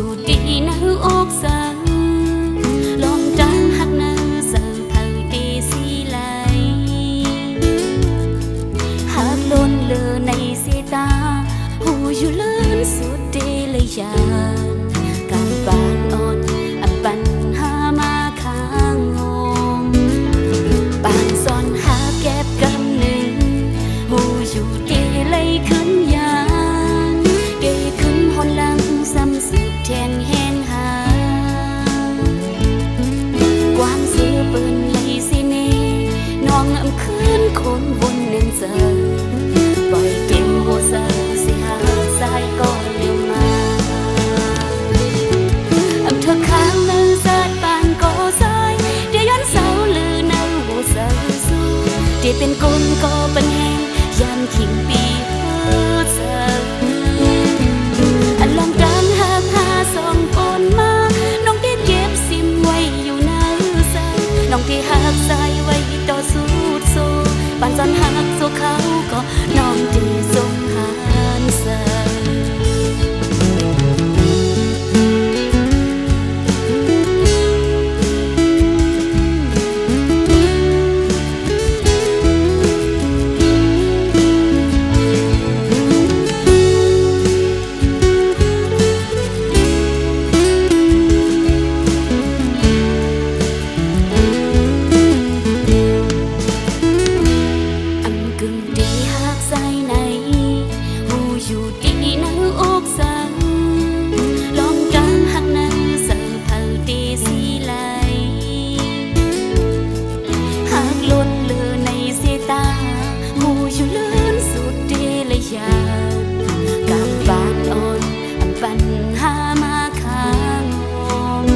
อยู่ดีนะอกสังลองจังหักนะเสิร์ฟเธอตีสีไหลหักล้นเลอในสายตาหูอยู่เลื่อนสุดเดเลยยานการบานอ่อนอับปัญหามาข้างหงปานซ่อนหาแก็บกำหนึ่งหูอยู่ดีเลยขึ้นยานเดขึ้นหนหลังซ้ำสืบแทนแหงหาความเสือเปิ้นเลยสิเนน้องอำคืนคนวนเนินเจอปล่อยเก็บหัวเสือสิหาสายก่อนเร็วมาอำเธอข้างเนินสาดปานก่อสายเดี๋ยวย้อนเสาลือเนินหัวเสือสู้เดี๋ยวเป็นคนก่อปัญแหงยามขิงปีเสืออันลองดังหากหาสองคนมาน้องที่เก็บซิมไว้อยู่ในเสือน้องที่หักสายไว้ต่อสู้โซปานจนหักโซเขาก็น้องที่ทรงหานเสืออยู่ดีนะอกสังลองจังหักนะเสิร์ฟเธอตีสีไหลหักล้นเลอในสายตาหูอยู่เลื่อนสุดเดเลยยานกำบานอ่อนอันปัญหามาข้างหง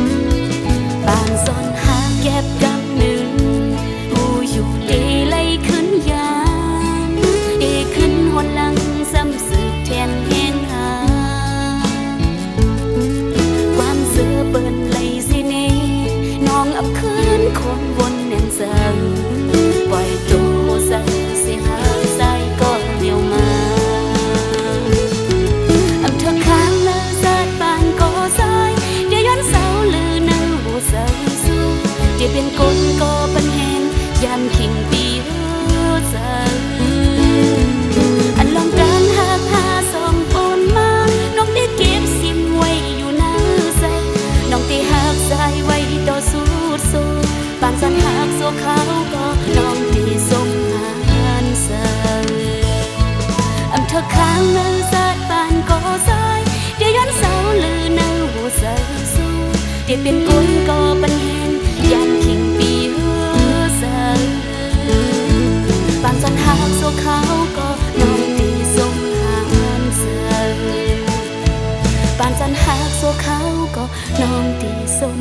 บานซ่อนหาแก็บกำหนึ่งหูอยู่ดีเลยขึ้นยานเดขึ้นหนหลังซ้ำสืบแทนแหงหาความเสือเปิ้นเลยสิเนน้องอำคืนคนวนเนินเสิงปล่อยตัวเสือสิหาสายก่อนเดียวมาอำเธอข้างเนื้อสาดปานก่อสายเดี๋ยวย้อนเสาลือเนื้อหัวเสือสู้เดี๋ยวเป็นคนก่อปัญแหงยามขิงปีเสืออันลองดังหากหาสองคนมาน้องได้เก็บซิมไว้อยู่ในใส่น้องที่หักสายไว้ต่อสู้โซปานสันหักโซเขาก็น้องที่ทรงหานเสืออำเธอข้างเนื้อสาดปานก่อสายเดี๋ยวย้อนเสาลือเนื้อหัวเสือสู้เดี๋ยวเป็นคนก่อปัญแหงยามขิงปีเสือปานสันหักโซเขาก็น้องที่ทรงหานเสือปานจันหักโซเขาก็น้องที่สม